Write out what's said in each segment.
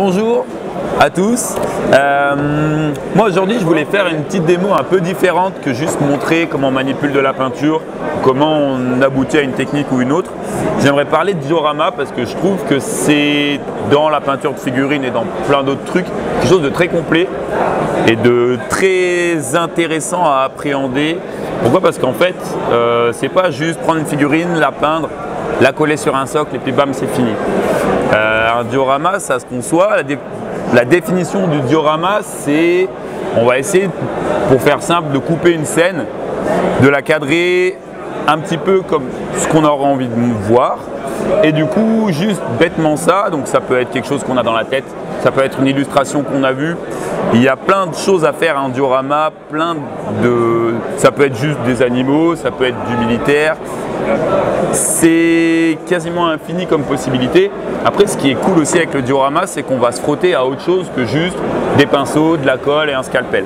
bonjour à tous. Moi aujourd'hui je voulais faire une petite démo un peu différente que juste montrer comment on manipule de la peinture, comment on aboutit à une technique ou une autre. J'aimerais parler de diorama parce que je trouve que c'est dans la peinture de figurines et dans plein d'autres trucs quelque chose de très complet et de très intéressant à appréhender. Pourquoi? Parce qu'en fait c'est pas juste prendre une figurine, la peindre, la coller sur un socle et puis bam, c'est fini. Un diorama, ça se conçoit. La définition du diorama, c'est, on va essayer, pour faire simple, de couper une scène, de la cadrer un petit peu comme ce qu'on aura envie de voir. Et du coup, juste bêtement ça, donc ça peut être quelque chose qu'on a dans la tête, ça peut être une illustration qu'on a vue. Il y a plein de choses à faire, un diorama, ça peut être juste des animaux, ça peut être du militaire. C'est quasiment infini comme possibilité. Après, ce qui est cool aussi avec le diorama, c'est qu'on va se frotter à autre chose que juste des pinceaux, de la colle et un scalpel.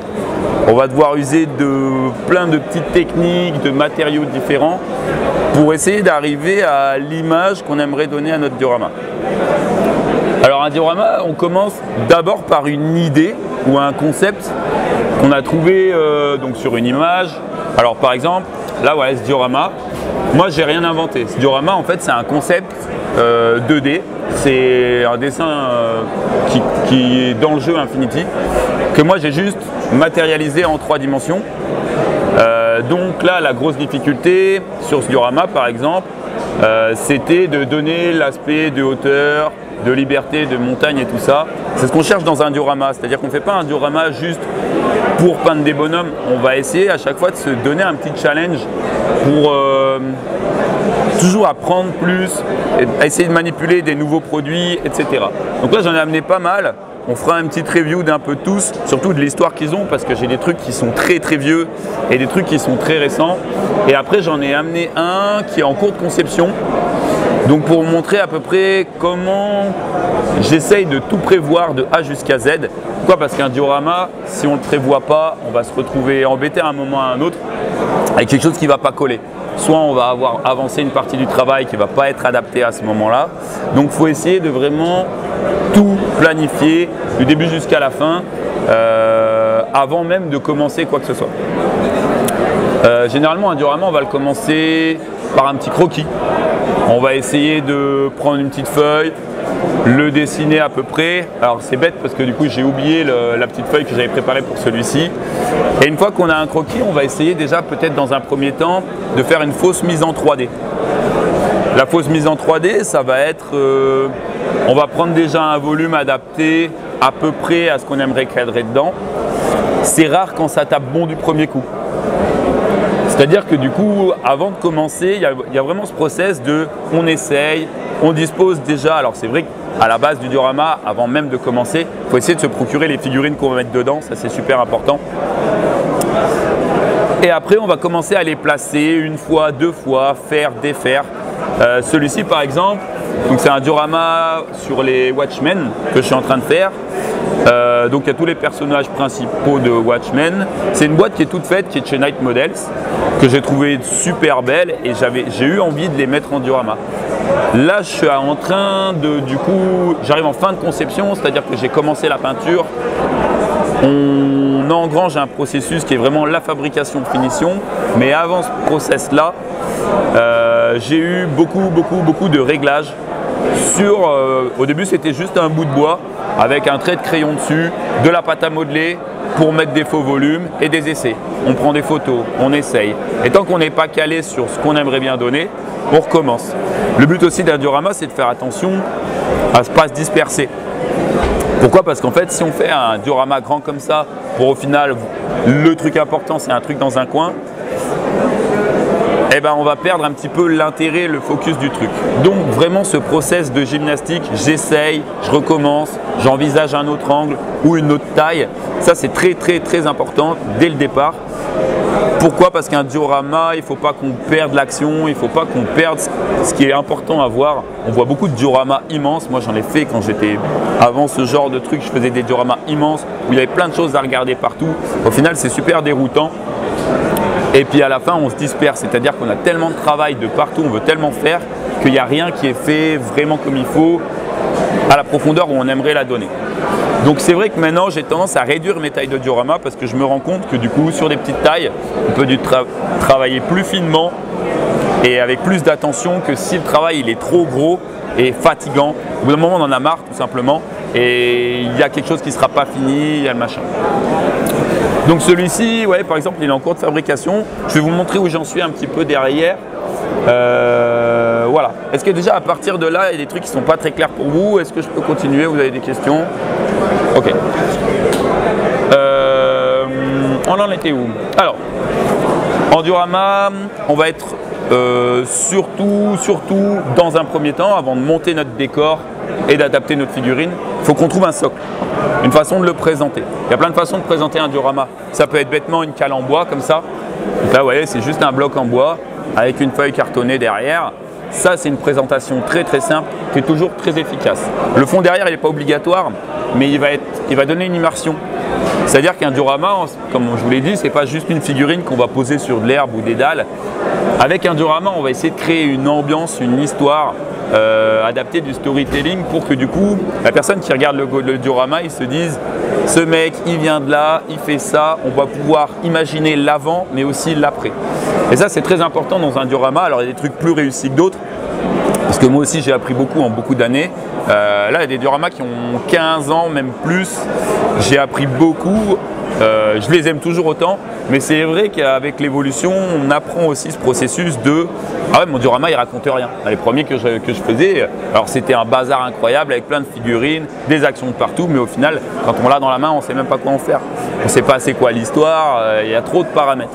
On va devoir user de plein de petites techniques, de matériaux différents pour essayer d'arriver à l'image qu'on aimerait donner à notre diorama. Alors un diorama, on commence d'abord par une idée ou un concept qu'on a trouvé donc sur une image. Alors par exemple, là voilà ce diorama. Moi j'ai rien inventé. Ce diorama en fait c'est un concept 2D. C'est un dessin qui est dans le jeu Infinity que moi j'ai juste matérialisé en 3 dimensions. Donc là la grosse difficulté sur ce diorama par exemple c'était de donner l'aspect de hauteur, de liberté, de montagne et tout ça. C'est ce qu'on cherche dans un diorama, c'est-à-dire qu'on ne fait pas un diorama juste pour peindre des bonhommes. On va essayer à chaque fois de se donner un petit challenge pour toujours apprendre plus, essayer de manipuler des nouveaux produits, etc. Donc là j'en ai amené pas mal. On fera une petite review d'un peu tous, surtout de l'histoire qu'ils ont, parce que j'ai des trucs qui sont très très vieux et des trucs qui sont très récents. Et après j'en ai amené un qui est en cours de conception. Donc pour vous montrer à peu près comment j'essaye de tout prévoir de A jusqu'à Z. Pourquoi? Parce qu'un diorama, si on ne le prévoit pas, on va se retrouver embêté à un moment ou à un autre avec quelque chose qui ne va pas coller. Soit on va avoir avancé une partie du travail qui ne va pas être adaptée à ce moment-là. Donc il faut essayer de vraiment tout planifier du début jusqu'à la fin avant même de commencer quoi que ce soit. Généralement un diorama on va le commencer par un petit croquis. On va essayer de prendre une petite feuille, le dessiner à peu près. Alors c'est bête parce que du coup j'ai oublié la petite feuille que j'avais préparée pour celui-ci. Et une fois qu'on a un croquis, on va essayer déjà peut-être dans un premier temps de faire une fausse mise en 3D. La fausse mise en 3D, ça va être, on va prendre déjà un volume adapté à peu près à ce qu'on aimerait cadrer dedans. C'est rare quand ça tape bon du premier coup. C'est-à-dire que du coup, avant de commencer, il y a vraiment ce process de on essaye, on dispose déjà. Alors c'est vrai qu'à la base du diorama, avant même de commencer, il faut essayer de se procurer les figurines qu'on va mettre dedans, ça c'est super important. Et après, on va commencer à les placer une fois, 2 fois, faire, défaire. Celui-ci par exemple, c'est un diorama sur les Watchmen que je suis en train de faire. Donc il y a tous les personnages principaux de Watchmen. C'est une boîte qui est toute faite, qui est de chez Night Models, que j'ai trouvé super belle et j'ai eu envie de les mettre en diorama. Là je suis en train de, du coup, j'arrive en fin de conception, c'est-à-dire que j'ai commencé la peinture. On engrange un processus qui est vraiment la fabrication finition, mais avant ce process-là, j'ai eu beaucoup de réglages. Au début c'était juste un bout de bois avec un trait de crayon dessus, de la pâte à modeler pour mettre des faux volumes et des essais. On prend des photos, on essaye. Et tant qu'on n'est pas calé sur ce qu'on aimerait bien donner, on recommence. Le but aussi d'un diorama, c'est de faire attention à ne pas se disperser. Pourquoi? Parce qu'en fait, si on fait un diorama grand comme ça, pour au final, le truc important, c'est un truc dans un coin, eh ben, on va perdre un petit peu l'intérêt, le focus du truc. Donc vraiment ce process de gymnastique, j'essaye, je recommence, j'envisage un autre angle ou une autre taille. Ça c'est très important dès le départ. Pourquoi? Parce qu'un diorama, il ne faut pas qu'on perde l'action, il ne faut pas qu'on perde ce qui est important à voir. On voit beaucoup de dioramas immenses. Moi j'en ai fait quand j'étais avant ce genre de truc, je faisais des dioramas immenses où il y avait plein de choses à regarder partout. Au final c'est super déroutant. Et puis à la fin on se disperse, c'est-à-dire qu'on a tellement de travail de partout, on veut tellement faire qu'il n'y a rien qui est fait vraiment comme il faut. à la profondeur où on aimerait la donner. Donc c'est vrai que maintenant j'ai tendance à réduire mes tailles de diorama parce que je me rends compte que du coup sur des petites tailles, on peut travailler plus finement et avec plus d'attention que si le travail il est trop gros et fatigant. Au bout d'un moment on en a marre tout simplement et il y a quelque chose qui ne sera pas fini, il y a le machin. Donc celui-ci, ouais, par exemple, il est en cours de fabrication. Je vais vous montrer où j'en suis un petit peu derrière. Voilà. Est-ce que déjà à partir de là, il y a des trucs qui ne sont pas très clairs pour vous? Est-ce que je peux continuer? Vous avez des questions? Ok. On en était où? Alors, en diorama, on va être surtout dans un premier temps, avant de monter notre décor et d'adapter notre figurine, il faut qu'on trouve un socle, une façon de le présenter. Il y a plein de façons de présenter un diorama. Ça peut être bêtement une cale en bois comme ça. Donc là, vous voyez, c'est juste un bloc en bois avec une feuille cartonnée derrière. Ça, c'est une présentation très simple qui est toujours très efficace. Le fond derrière, il n'est pas obligatoire, mais il va donner une immersion. C'est-à-dire qu'un diorama, comme je vous l'ai dit, ce n'est pas juste une figurine qu'on va poser sur de l'herbe ou des dalles. Avec un diorama, on va essayer de créer une ambiance, une histoire, adapter du storytelling pour que du coup, la personne qui regarde le diorama, il se dise « ce mec, il vient de là, il fait ça », on va pouvoir imaginer l'avant mais aussi l'après. Et ça, c'est très important dans un diorama. Alors, il y a des trucs plus réussis que d'autres, parce que moi aussi, j'ai appris beaucoup en beaucoup d'années. Là, il y a des dioramas qui ont 15 ans, même plus. J'ai appris beaucoup. Je les aime toujours autant, mais c'est vrai qu'avec l'évolution, on apprend aussi ce processus de « Ah ouais, mon diorama, il raconte rien ». Les premiers que je faisais, alors c'était un bazar incroyable avec plein de figurines, des actions de partout, mais au final, quand on l'a dans la main, on ne sait même pas quoi en faire. On ne sait pas c'est quoi l'histoire, il y a trop de paramètres.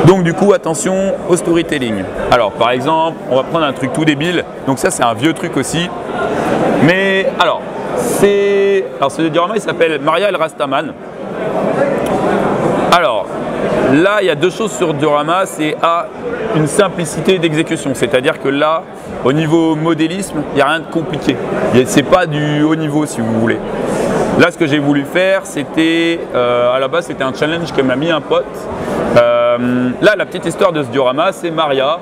Donc du coup, attention au storytelling. Alors par exemple, on va prendre un truc tout débile. Donc ça, c'est un vieux truc aussi. Mais alors, ce diorama, il s'appelle Maria El Rastaman. Alors, là, il y a deux choses sur le diorama, c'est une simplicité d'exécution, c'est-à-dire que là, au niveau modélisme, il n'y a rien de compliqué. C'est pas du haut niveau, si vous voulez. Là, ce que j'ai voulu faire, c'était, à la base, c'était un challenge que m'a mis un pote. Là, la petite histoire de ce diorama, c'est Maria.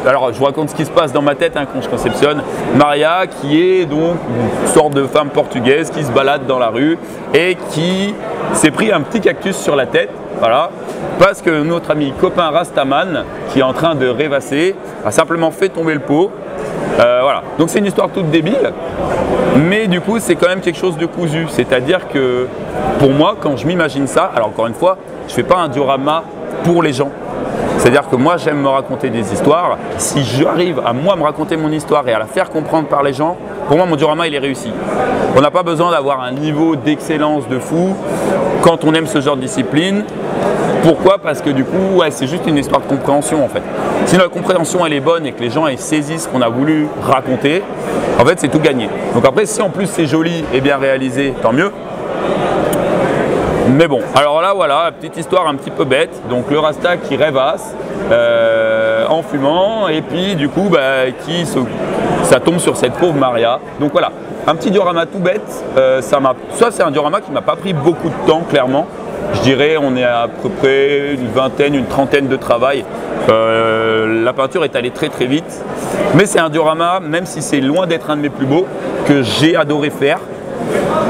Alors, je vous raconte ce qui se passe dans ma tête quand je conceptionne. Maria, qui est donc une sorte de femme portugaise qui se balade dans la rue et qui s'est pris un petit cactus sur la tête, voilà, parce que notre ami copain Rastaman, qui est en train de rêvasser, a simplement fait tomber le pot. Voilà. Donc c'est une histoire toute débile, mais du coup c'est quand même quelque chose de cousu. C'est-à-dire que pour moi, quand je m'imagine ça, alors encore une fois, je ne fais pas un diorama pour les gens. C'est-à-dire que moi j'aime me raconter des histoires. Si j'arrive à moi me raconter mon histoire et à la faire comprendre par les gens, pour moi mon diorama il est réussi. On n'a pas besoin d'avoir un niveau d'excellence de fou quand on aime ce genre de discipline. Pourquoi? Parce que du coup, ouais, c'est juste une histoire de compréhension en fait. Si la compréhension elle est bonne et que les gens ils saisissent ce qu'on a voulu raconter, en fait c'est tout gagné. Donc après, si en plus c'est joli et bien réalisé, tant mieux. Mais bon, alors là voilà, petite histoire un petit peu bête. Donc le Rasta qui rêvasse en fumant et puis du coup ça tombe sur cette pauvre Maria. Donc voilà, un petit diorama tout bête. Ça c'est un diorama qui m'a pas pris beaucoup de temps clairement. Je dirais on est à peu près une vingtaine, une trentaine de travail. La peinture est allée très vite. Mais c'est un diorama, même si c'est loin d'être un de mes plus beaux, que j'ai adoré faire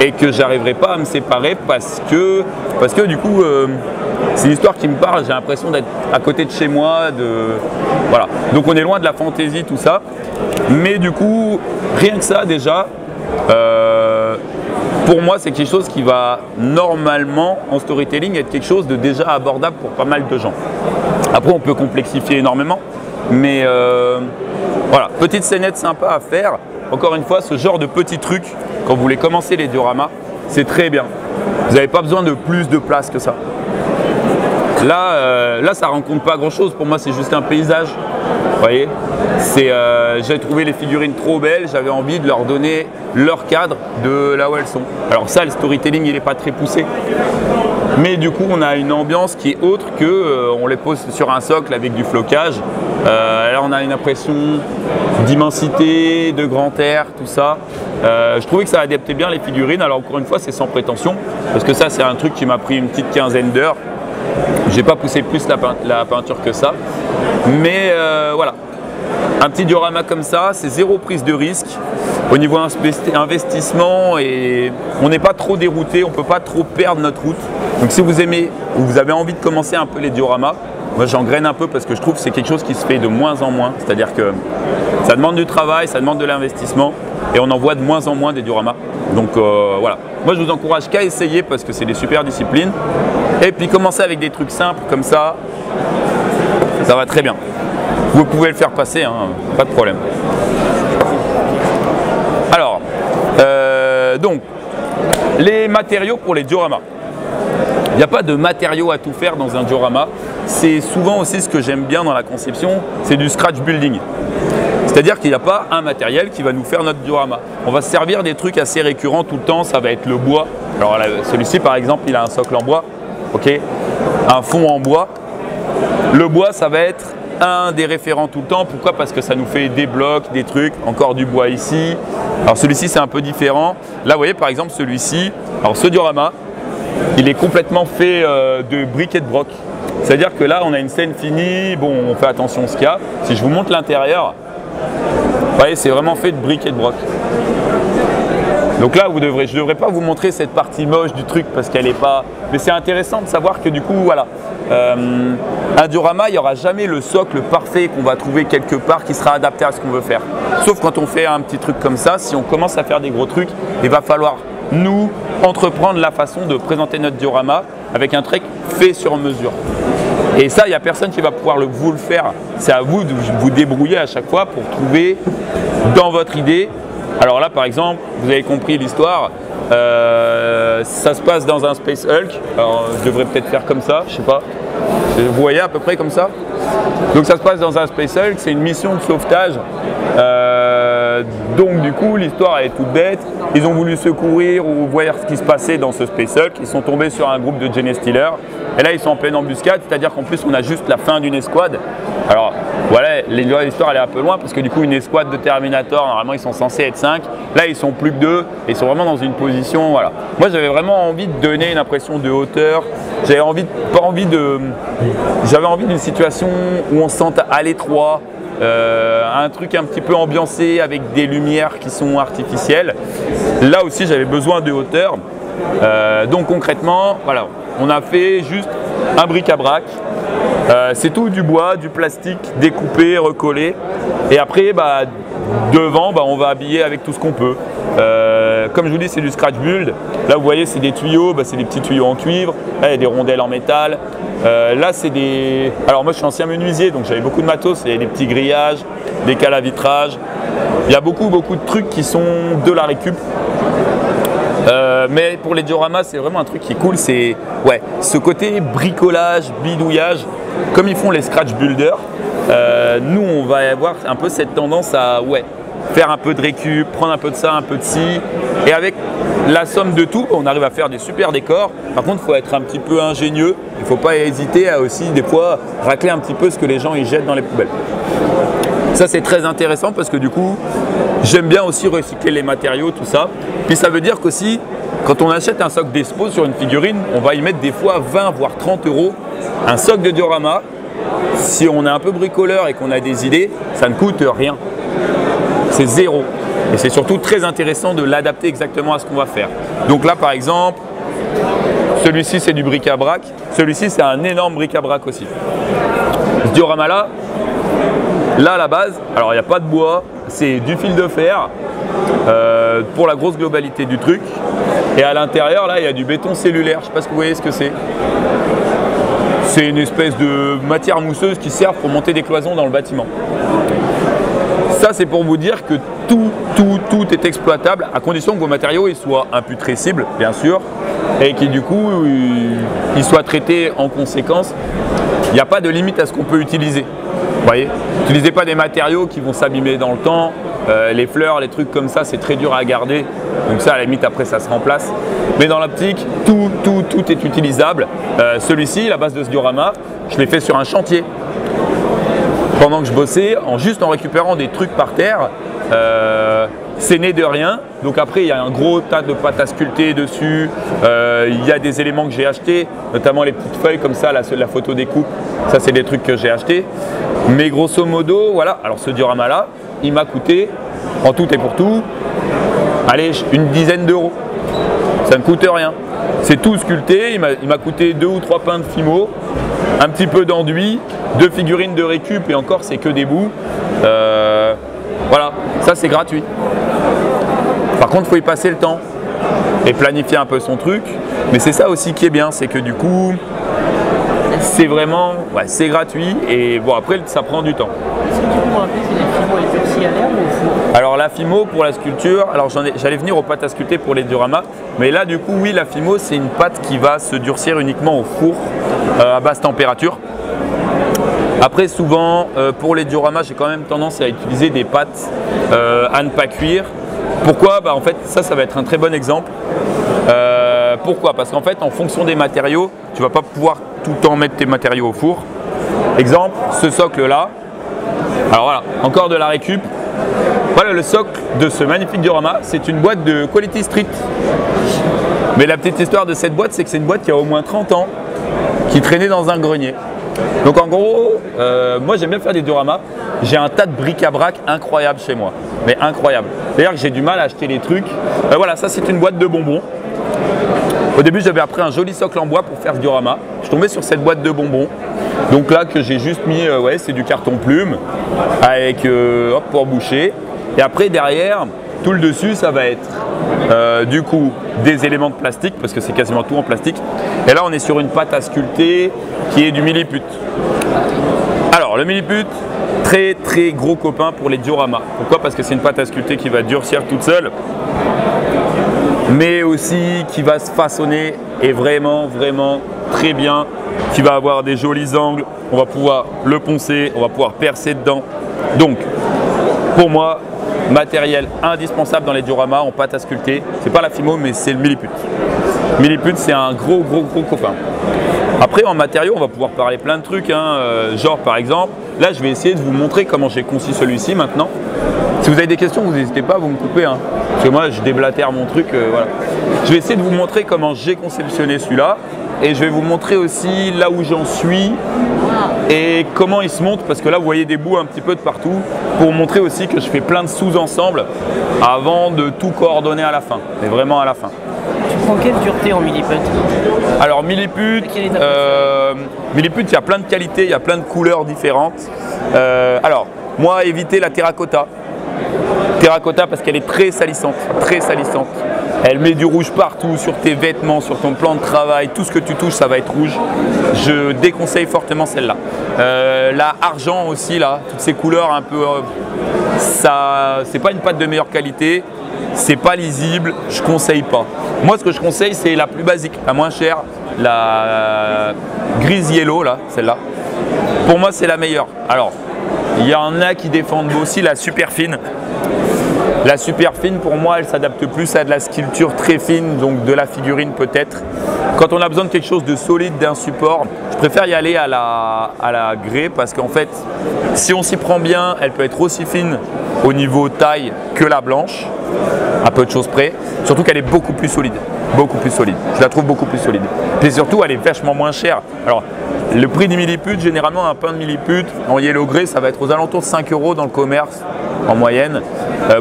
et que j'arriverai pas à me séparer parce que du coup c'est une histoire qui me parle. J'ai l'impression d'être à côté de chez moi, voilà. Donc on est loin de la fantaisie, tout ça. Mais du coup, rien que ça déjà, pour moi, c'est quelque chose qui va normalement en storytelling être quelque chose de déjà abordable pour pas mal de gens. Après, on peut complexifier énormément, mais voilà, petite scénette sympa à faire. Encore une fois, ce genre de petits trucs, quand vous voulez commencer les dioramas, c'est très bien. Vous n'avez pas besoin de plus de place que ça. Là, ça ne rencontre pas grand-chose. Pour moi, c'est juste un paysage. Vous voyez, j'ai trouvé les figurines trop belles. J'avais envie de leur donner leur cadre de là où elles sont. Alors ça, le storytelling, il n'est pas très poussé. Mais du coup, on a une ambiance qui est autre que on les pose sur un socle avec du flocage. Là, on a une impression d'immensité, de grand air, tout ça. Je trouvais que ça adaptait bien les figurines. Alors encore une fois, c'est sans prétention, parce que ça, c'est un truc qui m'a pris une petite quinzaine d'heures. J'ai pas poussé plus la peinture que ça, mais voilà. Un petit diorama comme ça, c'est zéro prise de risque au niveau investissement et on n'est pas trop dérouté, on ne peut pas trop perdre notre route. Donc si vous aimez ou vous avez envie de commencer un peu les dioramas, moi j'engraine un peu parce que je trouve que c'est quelque chose qui se fait de moins en moins. C'est-à-dire que ça demande du travail, ça demande de l'investissement et on en voit de moins en moins des dioramas. Donc voilà, moi je vous encourage qu'à essayer parce que c'est des super disciplines. Et puis commencer avec des trucs simples comme ça va très bien. Vous pouvez le faire passer, hein, pas de problème. Alors, donc, les matériaux pour les dioramas. Il n'y a pas de matériaux à tout faire dans un diorama. C'est souvent aussi ce que j'aime bien dans la conception, c'est du scratch building. C'est-à-dire qu'il n'y a pas un matériel qui va nous faire notre diorama. On va se servir des trucs assez récurrents tout le temps, ça va être le bois. Alors celui-ci par exemple, il a un socle en bois, ok, un fond en bois. Le bois, ça va être un des référents tout le temps. Pourquoi? Parce que ça nous fait des blocs, des trucs, encore du bois ici. Alors celui-ci, c'est un peu différent. Là, vous voyez par exemple celui-ci, alors ce diorama, il est complètement fait de briques et de broc. C'est-à-dire que là, on a une scène finie, bon, on fait attention à ce qu'il y a. Si je vous montre l'intérieur, vous voyez, c'est vraiment fait de briques et de broc. Donc là, je ne devrais pas vous montrer cette partie moche du truc parce qu'elle n'est pas… Mais c'est intéressant de savoir que du coup, voilà, un diorama, il n'y aura jamais le socle parfait qu'on va trouver quelque part qui sera adapté à ce qu'on veut faire. Sauf quand on fait un petit truc comme ça, si on commence à faire des gros trucs, il va falloir nous entreprendre la façon de présenter notre diorama avec un truc fait sur mesure. Et ça, il n'y a personne qui va pouvoir vous le faire. C'est à vous de vous débrouiller à chaque fois pour trouver dans votre idée. Alors là, par exemple, vous avez compris l'histoire. Ça se passe dans un Space Hulk. Alors, je devrais peut-être faire comme ça, je sais pas. Vous voyez à peu près comme ça. Donc ça se passe dans un Space Hulk, c'est une mission de sauvetage. Donc du coup, l'histoire est toute bête. Ils ont voulu secourir ou voir ce qui se passait dans ce Space Hulk. Ils sont tombés sur un groupe de Gene Stealer. Et là, ils sont en pleine embuscade, c'est-à-dire qu'en plus, on a juste la fin d'une escouade. Alors voilà, l'histoire elle est un peu loin parce que du coup, une escouade de Terminator, normalement, ils sont censés être 5. Là, ils sont plus que 2 et ils sont vraiment dans une position, voilà. Moi, j'avais vraiment envie de donner une impression de hauteur. J'avais envie d'une situation où on se sente à l'étroit. Un truc un petit peu ambiancé avec des lumières qui sont artificielles. Là aussi, j'avais besoin de hauteur. Donc concrètement, voilà, on a fait juste un bric-à-brac. C'est tout du bois, du plastique découpé, recollé. Et après, devant, on va habiller avec tout ce qu'on peut. Comme je vous dis, c'est du scratch build. Là, vous voyez, c'est des tuyaux, c'est des petits tuyaux en cuivre. Là, il y a des rondelles en métal. Là, c'est des… Alors moi, je suis ancien menuisier, donc j'avais beaucoup de matos. Il y a des petits grillages, des cales à vitrage. Il y a beaucoup de trucs qui sont de la récup. Mais pour les dioramas, c'est vraiment un truc qui est cool. C'est ce côté bricolage, bidouillage, comme ils font les scratch builders. Nous, on va avoir un peu cette tendance à faire un peu de récup, prendre un peu de ça, un peu de ci. Et avec la somme de tout, on arrive à faire des super décors. Par contre, il faut être un petit peu ingénieux. Il ne faut pas hésiter à aussi, des fois, racler un petit peu ce que les gens ils jettent dans les poubelles. Ça, c'est très intéressant parce que du coup, j'aime bien aussi recycler les matériaux, tout ça. Puis ça veut dire qu'aussi, quand on achète un socle d'expo sur une figurine, on va y mettre des fois 20 voire 30 €. Un socle de diorama, si on est un peu bricoleur et qu'on a des idées, ça ne coûte rien. C'est zéro. Et c'est surtout très intéressant de l'adapter exactement à ce qu'on va faire. Donc là, par exemple, celui-ci, c'est du bric-à-brac. Celui-ci, c'est un énorme bric-à-brac aussi. Ce diorama-là, à la base, alors il n'y a pas de bois, c'est du fil de fer pour la grosse globalité du truc. Et à l'intérieur, là, il y a du béton cellulaire. Je ne sais pas si vous voyez ce que c'est. C'est une espèce de matière mousseuse qui sert pour monter des cloisons dans le bâtiment. Ça, c'est pour vous dire que tout est exploitable à condition que vos matériaux ils soient imputrescibles, bien sûr, et qui du coup, ils soient traités en conséquence. Il n'y a pas de limite à ce qu'on peut utiliser. Vous voyez, n'utilisez pas des matériaux qui vont s'abîmer dans le temps. Les fleurs, les trucs comme ça, c'est très dur à garder. Donc ça, à la limite, après, ça se remplace. Mais dans l'optique, tout est utilisable. Celui-ci, la base de ce diorama, je l'ai fait sur un chantier. Pendant que je bossais, juste en récupérant des trucs par terre. c'est né de rien. Donc après, il y a un gros tas de pâtes à sculpter dessus. Il y a des éléments que j'ai achetés, notamment les petites feuilles comme ça, la photo des coupes. Ça, c'est des trucs que j'ai achetés. Mais grosso modo, voilà. Alors ce diorama-là, il m'a coûté, en tout et pour tout, allez, une dizaine d'euros. Ça ne coûte rien. C'est tout sculpté. Il m'a coûté 2 ou 3 pains de Fimo, un petit peu d'enduit, 2 figurines de récup et encore, c'est que des bouts. Voilà, ça c'est gratuit. Par contre, il faut y passer le temps et planifier un peu son truc. Mais c'est ça aussi qui est bien, c'est que du coup, c'est vraiment, ouais, c'est gratuit et bon après, ça prend du temps. Est-ce que tu peux me rappeler si la Fimo est durcie à l'air ou au four? Alors la Fimo pour la sculpture, alors j'allais venir aux pâtes à sculpter pour les dioramas, mais là du coup oui, la Fimo c'est une pâte qui va se durcir uniquement au four à basse température. Après souvent pour les dioramas j'ai quand même tendance à utiliser des pâtes à ne pas cuire. Pourquoi? En fait ça va être un très bon exemple. Pourquoi? Parce qu'en fait en fonction des matériaux, tu ne vas pas pouvoir tout le temps mettre tes matériaux au four. Exemple, ce socle là, alors voilà, encore de la récup. Voilà le socle de ce magnifique diorama, c'est une boîte de Quality Street. Mais la petite histoire de cette boîte, c'est que c'est une boîte qui a au moins 30 ans, qui traînait dans un grenier. Donc en gros, moi j'aime bien faire des dioramas. J'ai un tas de bric-à-brac incroyable chez moi, mais incroyable. D'ailleurs j'ai du mal à acheter les trucs. Voilà, ça c'est une boîte de bonbons. Au début j'avais appris un joli socle en bois pour faire ce diorama. Je suis tombé sur cette boîte de bonbons. Donc là que j'ai juste mis, ouais, c'est du carton plume avec hop, pour boucher. Et après derrière, tout le dessus ça va être du coup des éléments de plastique parce que c'est quasiment tout en plastique. Et là on est sur une pâte à sculpter qui est du milliput. Alors le milliput, très très gros copain pour les dioramas. Pourquoi? Parce que c'est une pâte à sculpter qui va durcir toute seule, mais aussi qui va se façonner et vraiment très bien, qui va avoir des jolis angles, on va pouvoir le poncer, on va pouvoir percer dedans. Donc pour moi, matériel indispensable dans les dioramas en pâte à sculpter, c'est pas la Fimo mais c'est le milliput. Milliput c'est un gros copain. Après en matériaux on va pouvoir parler plein de trucs, hein. Genre par exemple, là je vais essayer de vous montrer comment j'ai conçu celui-ci maintenant. Si vous avez des questions, vous n'hésitez pas à vous me couper, hein, parce que moi je déblatère mon truc, voilà. Je vais essayer de vous montrer comment j'ai conceptionné celui-là et je vais vous montrer aussi là où j'en suis et comment il se monte, parce que là vous voyez des bouts un petit peu de partout, pour montrer aussi que je fais plein de sous-ensembles avant de tout coordonner à la fin, mais vraiment à la fin. Tu prends quelle dureté en milliput? Alors milliput, milliput il y a plein de qualités, il y a plein de couleurs différentes. Alors moi éviter la terracotta. Terracotta parce qu'elle est très salissante, très salissante. Elle met du rouge partout, sur tes vêtements, sur ton plan de travail, tout ce que tu touches ça va être rouge. Je déconseille fortement celle-là. La argent aussi là, toutes ces couleurs un peu, ça, c'est pas une pâte de meilleure qualité, c'est pas lisible, je conseille pas. Moi ce que je conseille c'est la plus basique, la moins chère, la grise yellow là, celle-là. Pour moi c'est la meilleure. Alors il y en a qui défendent aussi la super fine. La super fine pour moi elle s'adapte plus à de la sculpture très fine, donc de la figurine peut-être. Quand on a besoin de quelque chose de solide, d'un support, je préfère y aller à la grès parce qu'en fait si on s'y prend bien, elle peut être aussi fine au niveau taille que la blanche, à peu de choses près, surtout qu'elle est beaucoup plus solide, je la trouve beaucoup plus solide. Et surtout elle est vachement moins chère. Alors le prix du milliput, généralement un pain de milliput en yellow grey ça va être aux alentours de 5 € dans le commerce en moyenne.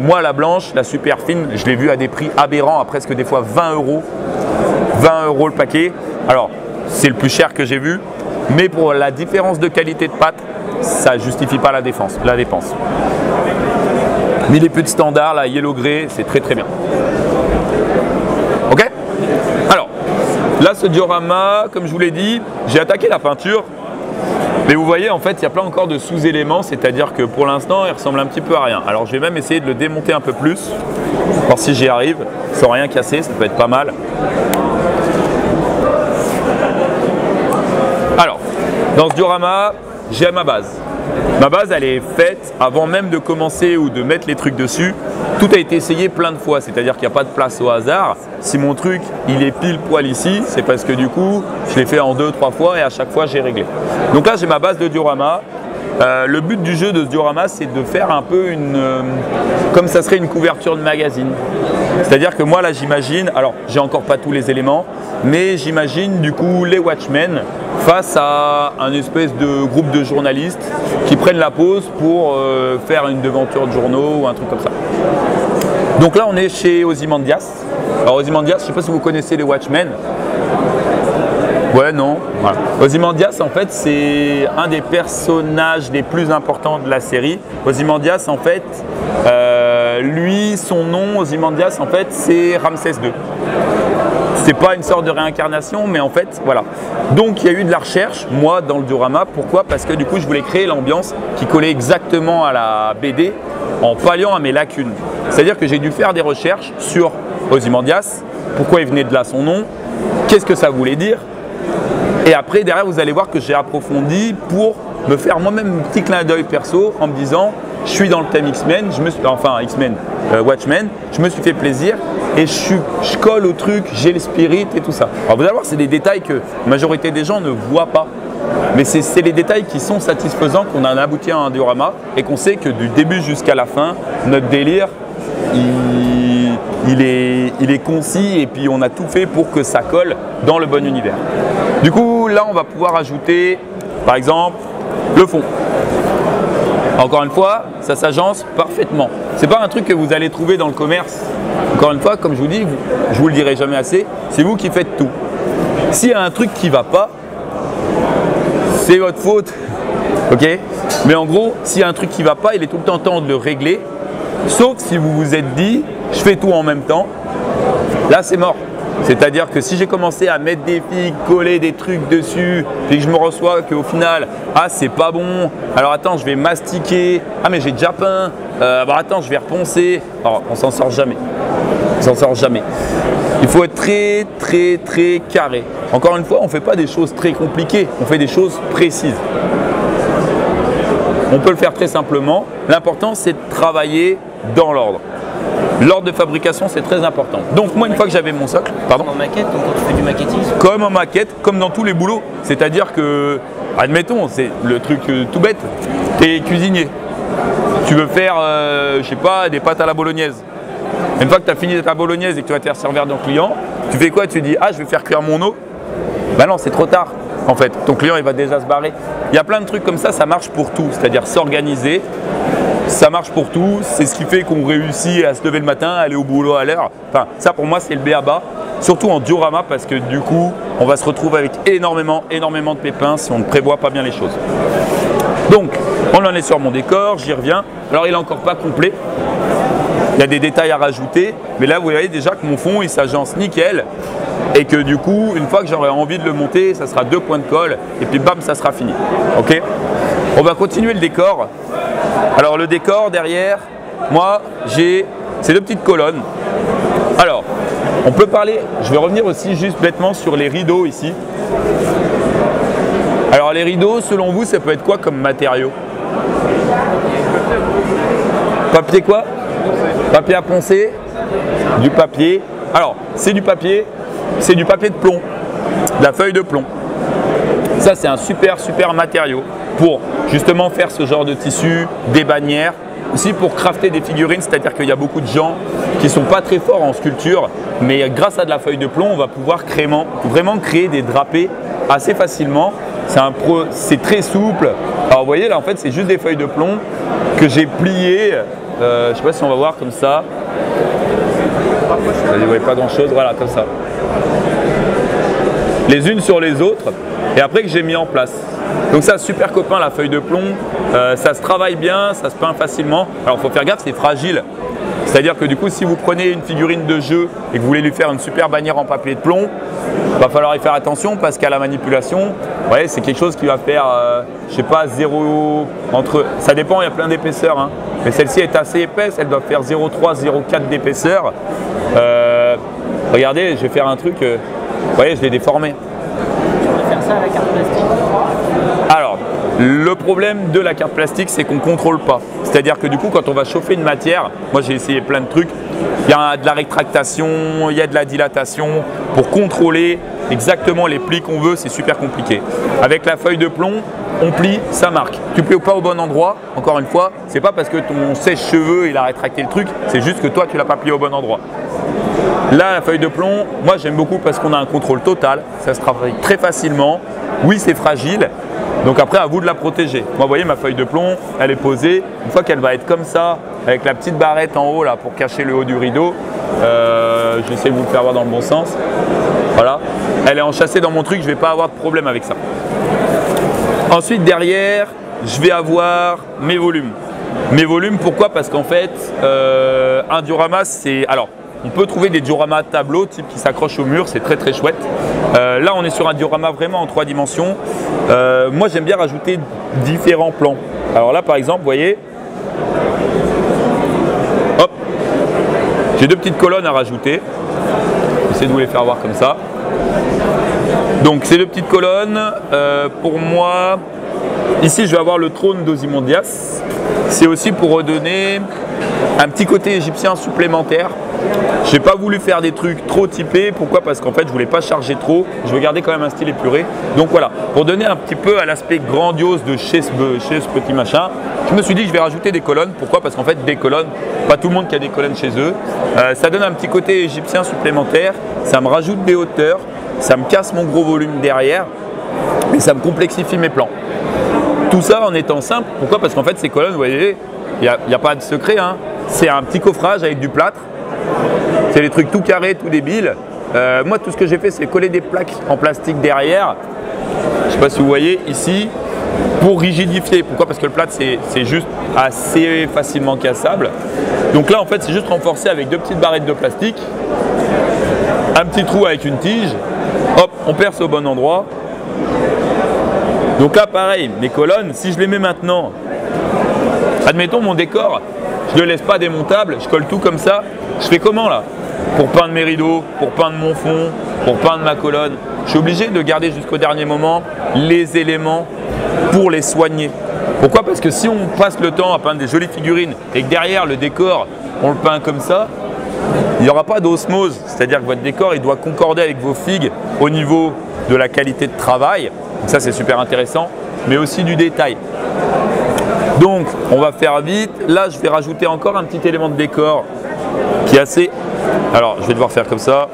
Moi la blanche, la super fine, je l'ai vue à des prix aberrants, à presque des fois 20 €. 20 € le paquet. Alors c'est le plus cher que j'ai vu, mais pour la différence de qualité de pâte, ça ne justifie pas la dépense. Milliput standard, la yellow grey, c'est très bien. Ok? Alors, là ce diorama, comme je vous l'ai dit, j'ai attaqué la peinture. Mais vous voyez, en fait, il y a plein encore de sous-éléments, c'est-à-dire que pour l'instant, il ressemble un petit peu à rien. Alors, je vais même essayer de le démonter un peu plus, voir si j'y arrive, sans rien casser, ça peut être pas mal. Alors, dans ce diorama, j'ai ma base. Ma base, elle est faite avant même de commencer ou de mettre les trucs dessus. Tout a été essayé plein de fois, c'est-à-dire qu'il n'y a pas de place au hasard. Si mon truc, il est pile poil ici, c'est parce que du coup, je l'ai fait en 2-3 fois et à chaque fois, j'ai réglé. Donc là, j'ai ma base de diorama. Le but du jeu de ce diorama, c'est de faire un peu comme ça serait une couverture de magazine. C'est-à-dire que moi là j'imagine, alors j'ai encore pas tous les éléments, mais j'imagine du coup les Watchmen face à un espèce de groupe de journalistes qui prennent la pause pour faire une devanture de journaux ou un truc comme ça. Donc là on est chez Ozymandias. Alors Ozymandias, je ne sais pas si vous connaissez les Watchmen. Ouais, non. Voilà. Ozymandias, en fait, c'est un des personnages les plus importants de la série. Ozymandias, en fait, lui, son nom, Ozymandias, en fait, c'est Ramsès II. C'est pas une sorte de réincarnation, mais en fait, voilà. Donc, il y a eu de la recherche, moi, dans le diorama. Pourquoi? Parce que du coup, je voulais créer l'ambiance qui collait exactement à la BD en palliant à mes lacunes. C'est-à-dire que j'ai dû faire des recherches sur Ozymandias, pourquoi il venait de là son nom, qu'est-ce que ça voulait dire. Et après, derrière, vous allez voir que j'ai approfondi pour me faire moi-même un petit clin d'œil perso en me disant je suis dans le thème X-Men, Watchmen, je me suis fait plaisir et je colle au truc, j'ai le spirit et tout ça. Alors vous allez voir, c'est des détails que la majorité des gens ne voient pas. Mais c'est les détails qui sont satisfaisants qu'on a abouti à un diorama et qu'on sait que du début jusqu'à la fin, notre délire, il est concis et puis on a tout fait pour que ça colle dans le bon univers. Du coup, là, on va pouvoir ajouter, par exemple, le fond. Encore une fois, ça s'agence parfaitement. C'est pas un truc que vous allez trouver dans le commerce. Encore une fois, comme je vous dis, je vous le dirai jamais assez, c'est vous qui faites tout. S'il y a un truc qui va pas, c'est votre faute. Ok? Mais en gros, s'il y a un truc qui va pas, il est tout le temps de le régler. Sauf si vous vous êtes dit, je fais tout en même temps. Là, c'est mort. C'est-à-dire que si j'ai commencé à mettre des figues, coller des trucs dessus, et que je me reçois qu'au final, ah c'est pas bon, alors attends je vais mastiquer, ah mais j'ai déjà peint, attends je vais reponcer, alors on s'en sort jamais. On s'en sort jamais. Il faut être très carré. Encore une fois, on ne fait pas des choses très compliquées, on fait des choses précises. On peut le faire très simplement. L'important c'est de travailler dans l'ordre. L'ordre de fabrication, c'est très important. Donc moi, une fois que j'avais mon socle, pardon. Comme en maquette, donc quand tu fais du marketing. Comme en maquette, comme dans tous les boulots. C'est-à-dire que, admettons, c'est le truc tout bête, tu es cuisinier. Tu veux faire, je sais pas, des pâtes à la bolognaise. Une fois que tu as fini ta bolognaise et que tu vas te faire servir ton client, tu fais quoi? Tu dis, ah, je vais faire cuire mon eau. Ben non, c'est trop tard. En fait, ton client, il va déjà se barrer. Il y a plein de trucs comme ça marche pour tout. C'est-à-dire s'organiser. Ça marche pour tout, c'est ce qui fait qu'on réussit à se lever le matin, aller au boulot à l'heure. Enfin, ça pour moi c'est le b.a.-ba, surtout en diorama parce que du coup, on va se retrouver avec énormément de pépins si on ne prévoit pas bien les choses. Donc, on en est sur mon décor, j'y reviens. Alors il n'est encore pas complet, il y a des détails à rajouter, mais là vous voyez déjà que mon fond il s'agence nickel et que du coup, une fois que j'aurai envie de le monter, ça sera 2 points de colle et puis bam, ça sera fini. Ok? On va continuer le décor. Alors le décor derrière, moi j'ai ces 2 petites colonnes. Alors, on peut parler, je vais revenir aussi juste bêtement sur les rideaux ici. Alors les rideaux, selon vous, ça peut être quoi comme matériau? Papier quoi? Papier à poncer? Du papier. Alors, c'est du papier de plomb, de la feuille de plomb. Ça, c'est un super matériau pour justement faire ce genre de tissu, des bannières, aussi pour crafter des figurines, c'est-à-dire qu'il y a beaucoup de gens qui ne sont pas très forts en sculpture, mais grâce à de la feuille de plomb, on va pouvoir vraiment créer des drapés assez facilement. C'est très souple. Alors vous voyez, là en fait, c'est juste des feuilles de plomb que j'ai pliées, je ne sais pas si on va voir comme ça. Vous ne voyez pas grand-chose, voilà, comme ça. Les unes sur les autres, et après que j'ai mis en place. Donc ça, super copain, la feuille de plomb, ça se travaille bien, ça se peint facilement. Alors il faut faire gaffe, c'est fragile. C'est-à-dire que du coup, si vous prenez une figurine de jeu et que vous voulez lui faire une super bannière en papier de plomb, il va falloir y faire attention parce qu'à la manipulation, vous voyez, c'est quelque chose qui va faire, je sais pas, 0 entre... Ça dépend, il y a plein d'épaisseurs, hein. Mais celle-ci est assez épaisse, elle doit faire 0,3, 0,4 d'épaisseur. Regardez, je vais faire un truc, vous voyez, je l'ai déformé. Tu peux faire ça à la carte plastique? Alors, le problème de la carte plastique, c'est qu'on ne contrôle pas. C'est-à-dire que du coup, quand on va chauffer une matière, moi j'ai essayé plein de trucs, il y a de la rétractation, il y a de la dilatation. pour contrôler exactement les plis qu'on veut, c'est super compliqué. Avec la feuille de plomb, on plie, ça marque. Tu plies pas au bon endroit, encore une fois, c'est pas parce que ton sèche-cheveux il a rétracté le truc, c'est juste que toi tu l'as pas plié au bon endroit. Là, la feuille de plomb, moi j'aime beaucoup parce qu'on a un contrôle total, ça se travaille très facilement. Oui, c'est fragile, donc après à vous de la protéger. Moi, vous voyez, ma feuille de plomb, elle est posée. Une fois qu'elle va être comme ça, avec la petite barrette en haut là pour cacher le haut du rideau, j'essaie de vous le faire voir dans le bon sens. Voilà, elle est enchâssée dans mon truc, je ne vais pas avoir de problème avec ça. Ensuite, derrière, je vais avoir mes volumes. Mes volumes, pourquoi? Parce qu'en fait, un diorama, c'est... Alors, on peut trouver des dioramas tableaux type qui s'accrochent au mur, c'est très très chouette. Là, on est sur un diorama vraiment en 3 dimensions. Moi, j'aime bien rajouter différents plans. Alors là, par exemple, vous voyez, hop, j'ai 2 petites colonnes à rajouter. J'essaie de vous les faire voir comme ça. Donc, ces 2 petites colonnes, pour moi, ici, je vais avoir le trône d'Ozymandias. C'est aussi pour redonner un petit côté égyptien supplémentaire. Je n'ai pas voulu faire des trucs trop typés. Pourquoi? Parce qu'en fait, je voulais pas charger trop. Je veux garder quand même un style épuré. Donc voilà, pour donner un petit peu à l'aspect grandiose de chez ce petit machin, je me suis dit que je vais rajouter des colonnes. Pourquoi? Parce qu'en fait, des colonnes, pas tout le monde qui a des colonnes chez eux. Ça donne un petit côté égyptien supplémentaire. Ça me rajoute des hauteurs. Ça me casse mon gros volume derrière. Et ça me complexifie mes plans. Tout ça en étant simple. Pourquoi? Parce qu'en fait, ces colonnes, vous voyez, il n'y a pas de secret, hein. C'est un petit coffrage avec du plâtre. C'est des trucs tout carrés, tout débiles. Moi, tout ce que j'ai fait, c'est coller des plaques en plastique derrière. Je ne sais pas si vous voyez ici, pour rigidifier. Pourquoi? Parce que le plâtre, c'est juste assez facilement cassable. Donc là, en fait, c'est juste renforcé avec 2 petites barrettes de plastique, un petit trou avec une tige. Hop, on perce au bon endroit. Donc là, pareil, mes colonnes, si je les mets maintenant, admettons mon décor, je ne le laisse pas démontable, je colle tout comme ça. Je fais comment là? Pour peindre mes rideaux, pour peindre mon fond, pour peindre ma colonne. Je suis obligé de garder jusqu'au dernier moment les éléments pour les soigner. Pourquoi? Parce que si on passe le temps à peindre des jolies figurines et que derrière le décor, on le peint comme ça, il n'y aura pas d'osmose. C'est-à-dire que votre décor, il doit concorder avec vos figues au niveau de la qualité de travail. Donc ça, c'est super intéressant, mais aussi du détail. Donc, on va faire vite. Là, je vais rajouter encore un petit élément de décor qui est assez... Alors, je vais devoir faire comme ça.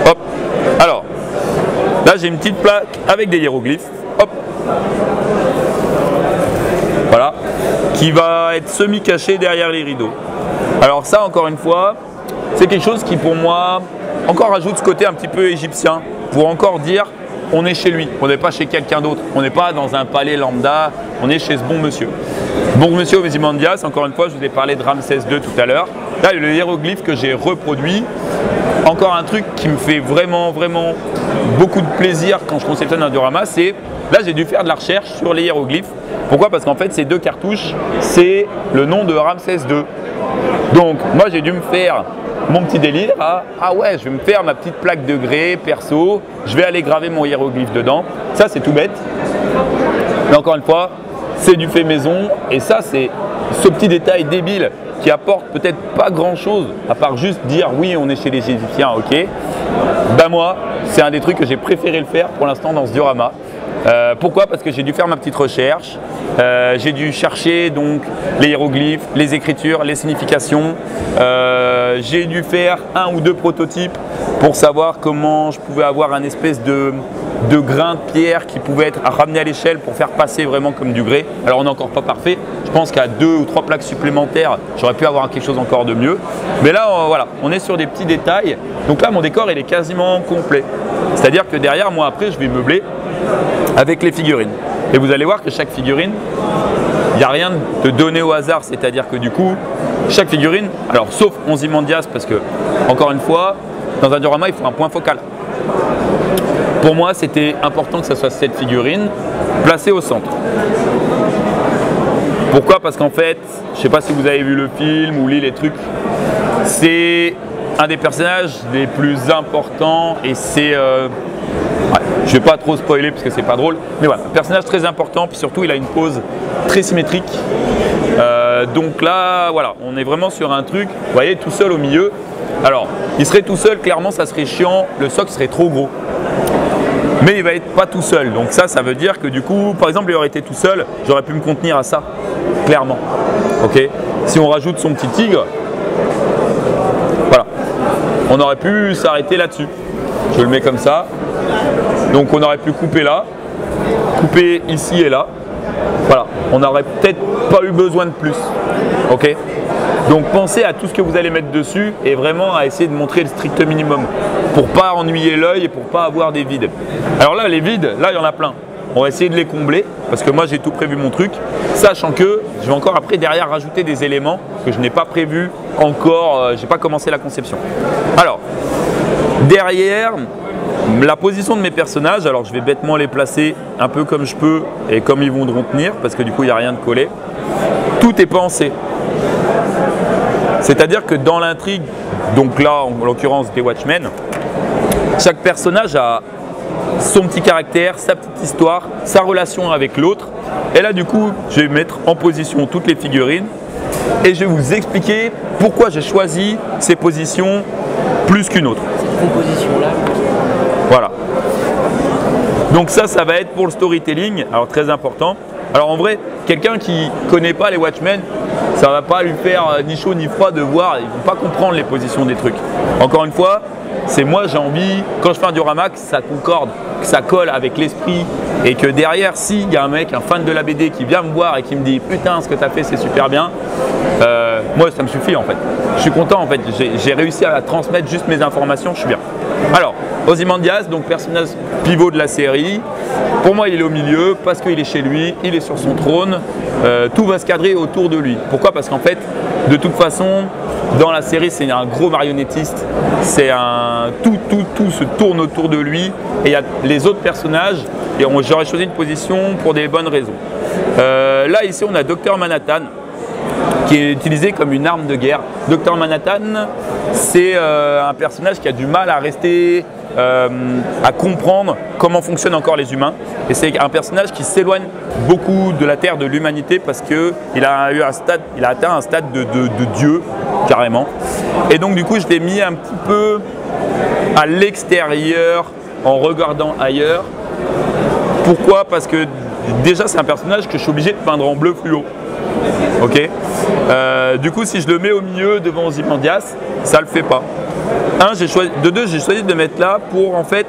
Hop. Alors, là, j'ai une petite plaque avec des hiéroglyphes. Hop. Voilà. Qui va être semi-caché derrière les rideaux. Alors ça, encore une fois, c'est quelque chose qui, pour moi, encore rajoute ce côté un petit peu égyptien, pour encore dire on est chez lui, on n'est pas chez quelqu'un d'autre, on n'est pas dans un palais lambda, on est chez ce bon monsieur. Bon monsieur Ozymandias, encore une fois, je vous ai parlé de Ramsès II tout à l'heure. Là, le hiéroglyphe que j'ai reproduit, encore un truc qui me fait vraiment beaucoup de plaisir quand je conceptionne un diorama, c'est, là j'ai dû faire de la recherche sur les hiéroglyphes. Pourquoi? Parce qu'en fait, ces 2 cartouches, c'est le nom de Ramsès II. Donc, moi j'ai dû me faire mon petit délire à ah ouais, je vais me faire ma petite plaque de grès perso, je vais aller graver mon hiéroglyphe dedans. Ça, c'est tout bête. Mais encore une fois, c'est du fait maison et ça, c'est ce petit détail débile qui apporte peut-être pas grand-chose à part juste dire oui, on est chez les Égyptiens, ok. Ben moi, c'est un des trucs que j'ai préféré le faire pour l'instant dans ce diorama. Pourquoi? Parce que j'ai dû faire ma petite recherche, j'ai dû chercher donc les hiéroglyphes, les écritures, les significations, j'ai dû faire 1 ou 2 prototypes pour savoir comment je pouvais avoir un espèce de grain de pierre qui pouvait être ramené à l'échelle pour faire passer vraiment comme du grès. Alors on n'est encore pas parfait, je pense qu'à 2 ou 3 plaques supplémentaires, j'aurais pu avoir quelque chose encore de mieux. Mais là, voilà, on est sur des petits détails. Donc là, mon décor, il est quasiment complet. C'est-à-dire que derrière, moi après, je vais meubler avec les figurines. Et vous allez voir que chaque figurine, il n'y a rien de donné au hasard. C'est-à-dire que du coup, chaque figurine, alors sauf Ozymandias, parce que, encore une fois, dans un diorama, il faut un point focal. Pour moi, c'était important que ce soit cette figurine placée au centre. Pourquoi? Parce qu'en fait, je ne sais pas si vous avez vu le film ou lu les trucs, c'est un des personnages les plus importants et c'est... je ne vais pas trop spoiler parce que c'est pas drôle, mais voilà, un personnage très important, puis surtout il a une pose très symétrique. Donc là, voilà, on est vraiment sur un truc, vous voyez, tout seul au milieu. Alors, il serait tout seul, clairement, ça serait chiant, le socle serait trop gros. Mais il va être pas tout seul, donc ça veut dire que du coup, par exemple, il aurait été tout seul, j'aurais pu me contenir à ça, clairement. Ok. Si on rajoute son petit tigre, voilà, on aurait pu s'arrêter là-dessus. Je le mets comme ça. Donc on aurait pu couper là, couper ici et là. Voilà, on n'aurait peut-être pas eu besoin de plus. Ok. Donc pensez à tout ce que vous allez mettre dessus et vraiment à essayer de montrer le strict minimum pour pas ennuyer l'œil et pour pas avoir des vides. Alors là, les vides, là il y en a plein. On va essayer de les combler parce que moi j'ai tout prévu mon truc, sachant que je vais encore après derrière rajouter des éléments que je n'ai pas prévu encore, j'ai pas commencé la conception. Alors, derrière, la position de mes personnages, alors je vais bêtement les placer un peu comme je peux et comme ils voudront tenir parce que du coup il n'y a rien de collé. Tout est pensé. C'est-à-dire que dans l'intrigue, donc là en l'occurrence des Watchmen, chaque personnage a son petit caractère, sa petite histoire, sa relation avec l'autre. Et là du coup, je vais mettre en position toutes les figurines et je vais vous expliquer pourquoi j'ai choisi ces positions plus qu'une autre. Cette composition-là. Voilà. Donc ça va être pour le storytelling, alors très important. Alors en vrai, quelqu'un qui ne connaît pas les Watchmen, ça va pas lui faire ni chaud ni froid de voir, ils vont pas comprendre les positions des trucs. Encore une fois, c'est moi j'ai envie, quand je fais un diorama, que ça concorde, que ça colle avec l'esprit et que derrière, s'il y a un mec, un fan de la BD qui vient me voir et qui me dit « Putain, ce que tu as fait, c'est super bien », moi ça me suffit en fait. Je suis content en fait, j'ai réussi à transmettre juste mes informations, je suis bien. Alors, Ozymandias, donc personnage pivot de la série, pour moi il est au milieu parce qu'il est chez lui, il est sur son trône, tout va se cadrer autour de lui. Pourquoi? Parce qu'en fait, de toute façon, dans la série c'est un gros marionnettiste, c'est un tout se tourne autour de lui et il y a les autres personnages et j'aurais choisi une position pour des bonnes raisons. Là ici on a Dr Manhattan qui est utilisé comme une arme de guerre. Dr Manhattan, c'est un personnage qui a du mal à rester, à comprendre comment fonctionnent encore les humains. Et c'est un personnage qui s'éloigne beaucoup de la Terre, de l'humanité, parce qu'il a atteint un stade de Dieu, carrément. Et donc du coup, je l'ai mis un petit peu à l'extérieur, en regardant ailleurs. Pourquoi? Parce que déjà, c'est un personnage que je suis obligé de peindre en bleu fluo. Ok. Du coup, si je le mets au milieu devant Ozymandias, ça le fait pas. De deux, j'ai choisi de le mettre là pour en fait,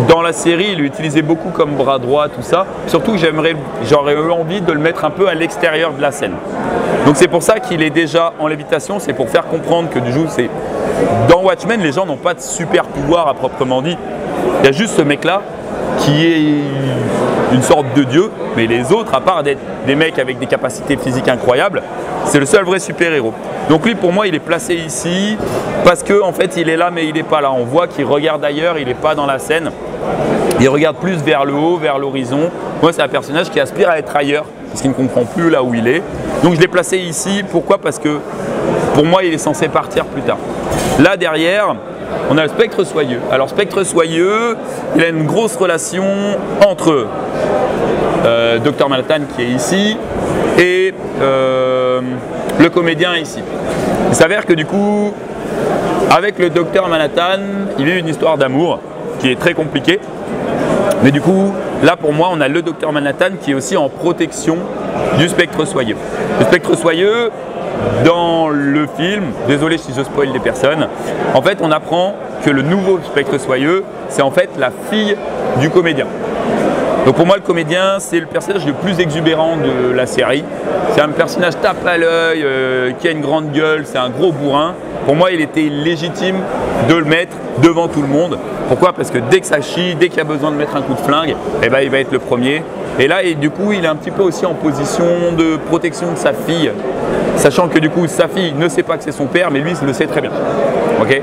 dans la série, il l'utilisait beaucoup comme bras droit, tout ça. Surtout que j'aurais eu envie de le mettre un peu à l'extérieur de la scène. Donc c'est pour ça qu'il est déjà en lévitation, c'est pour faire comprendre que du coup, dans Watchmen, les gens n'ont pas de super pouvoir à proprement dit. Il y a juste ce mec-là qui est une sorte de dieu, mais les autres, à part d'être des mecs avec des capacités physiques incroyables, c'est le seul vrai super-héros. Donc lui, pour moi, il est placé ici parce que en fait, il est là, mais il n'est pas là. On voit qu'il regarde ailleurs, il n'est pas dans la scène. Il regarde plus vers le haut, vers l'horizon. Moi, c'est un personnage qui aspire à être ailleurs, parce qu'il ne comprend plus là où il est. Donc je l'ai placé ici. Pourquoi? Parce que pour moi, il est censé partir plus tard. Là, derrière, on a le Spectre Soyeux. Alors Spectre Soyeux, il a une grosse relation entre Dr Manhattan qui est ici et le comédien ici. Il s'avère que du coup, avec le Dr Manhattan, il vit une histoire d'amour qui est très compliquée. Mais du coup, là pour moi, on a le Dr Manhattan qui est aussi en protection du Spectre Soyeux. Le Spectre Soyeux, dans le film, désolé si je spoil des personnes, en fait on apprend que le nouveau Spectre Soyeux, c'est en fait la fille du comédien. Donc pour moi le comédien, c'est le personnage le plus exubérant de la série. C'est un personnage tape à l'œil, qui a une grande gueule, c'est un gros bourrin. Pour moi il était légitime de le mettre devant tout le monde. Pourquoi? Parce que dès que ça chie, dès qu'il y a besoin de mettre un coup de flingue, eh ben, il va être le premier. Et là, du coup, il est un petit peu aussi en position de protection de sa fille, sachant que du coup, sa fille ne sait pas que c'est son père, mais lui, il le sait très bien. Okay.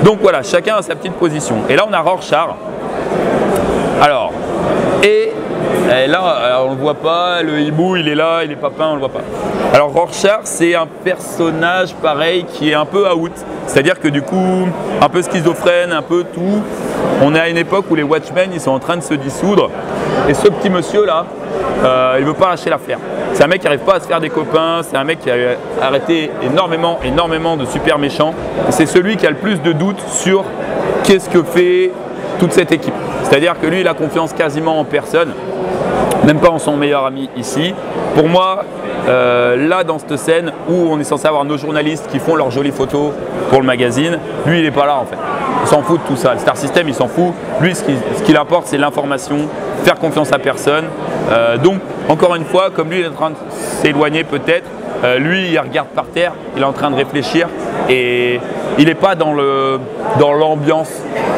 Donc voilà, chacun a sa petite position. Et là, on a Rorschach. Alors, là, on ne le voit pas, le hibou, il est là, il est pas peint, on ne le voit pas. Alors Rorschach, c'est un personnage pareil qui est un peu out. C'est-à-dire que du coup, un peu schizophrène, un peu tout. On est à une époque où les Watchmen, ils sont en train de se dissoudre. Et ce petit monsieur là, il veut pas lâcher l'affaire. C'est un mec qui n'arrive pas à se faire des copains, c'est un mec qui a arrêté énormément de super méchants. Et c'est celui qui a le plus de doutes sur qu'est-ce que fait toute cette équipe. C'est-à-dire que lui, il a confiance quasiment en personne, même pas en son meilleur ami ici. Pour moi, là dans cette scène où on est censé avoir nos journalistes qui font leurs jolies photos pour le magazine, lui il n'est pas là en fait. Il s'en fout de tout ça. Le Star System il s'en fout. Lui ce qui l'importe c'est l'information, faire confiance à personne. Donc encore une fois, comme lui il est en train de s'éloigner peut-être, lui il regarde par terre, il est en train de réfléchir et il n'est pas dans l'ambiance.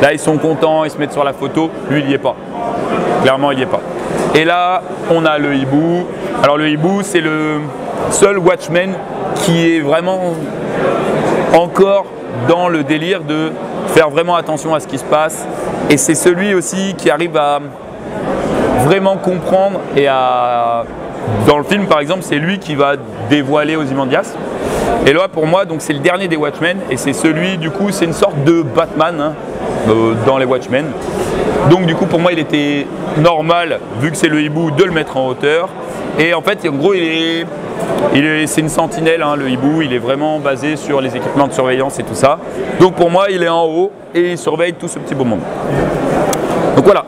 Là ils sont contents, ils se mettent sur la photo, lui il n'y est pas. Clairement il n'y est pas. Et là on a le hibou. Alors le hibou c'est le seul Watchman qui est vraiment encore dans le délire de faire vraiment attention à ce qui se passe. Et c'est celui aussi qui arrive à vraiment comprendre et à... Dans le film par exemple, c'est lui qui va dévoiler Ozymandias. Et là pour moi, donc c'est le dernier des Watchmen et c'est celui, du coup, c'est une sorte de Batman hein, dans les Watchmen. Donc du coup pour moi il était normal, vu que c'est le hibou, de le mettre en hauteur. Et en fait en gros c'est une sentinelle hein, le hibou, il est vraiment basé sur les équipements de surveillance et tout ça. Donc pour moi il est en haut et il surveille tout ce petit beau monde. Donc voilà,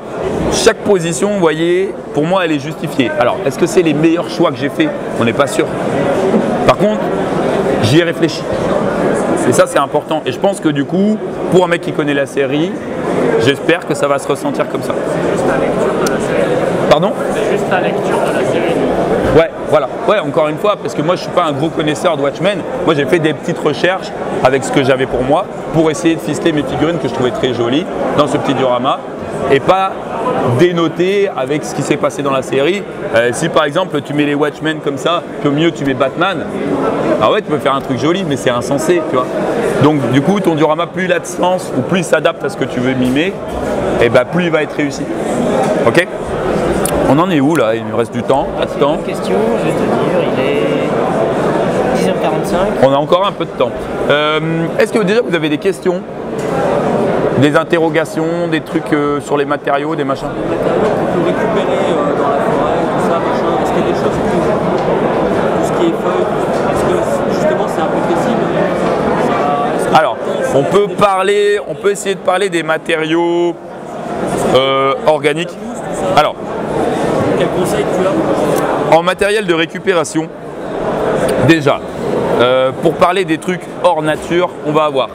chaque position vous voyez, pour moi elle est justifiée. Alors est-ce que c'est les meilleurs choix que j'ai fait? On n'est pas sûr. Par contre j'y ai réfléchi. Et ça c'est important. Et je pense que du coup, pour un mec qui connaît la série, j'espère que ça va se ressentir comme ça. C'est juste la lecture de la série. Pardon? C'est juste la lecture de la série. Ouais, voilà. Ouais, encore une fois, parce que moi je suis pas un gros connaisseur de Watchmen. Moi j'ai fait des petites recherches avec ce que j'avais pour moi pour essayer de ficeler mes figurines que je trouvais très jolies dans ce petit diorama et pas dénoter avec ce qui s'est passé dans la série. Si par exemple tu mets les Watchmen comme ça, puis au milieu tu mets Batman, ah ouais tu peux faire un truc joli mais c'est insensé, tu vois. Donc du coup ton diorama plus il a de sens ou plus il s'adapte à ce que tu veux mimer, et ben plus il va être réussi. Ok? On en est où là? Il nous reste du temps, pas de temps. Une question, je vais te dire, il est 10h45. On a encore un peu de temps. Est-ce que déjà vous avez des questions? Des interrogations, des trucs sur les matériaux, des machins? Des matériaux qu'on peut récupérer dans la forêt, tout ça, machin. Est-ce qu'il y a des choses tout ce qui est feuilles, est-ce que justement c'est impossible? Alors, on peut essayer de parler des matériaux organiques. Alors, quel conseil tu as? En matériel de récupération, déjà, pour parler des trucs hors nature, on va avoir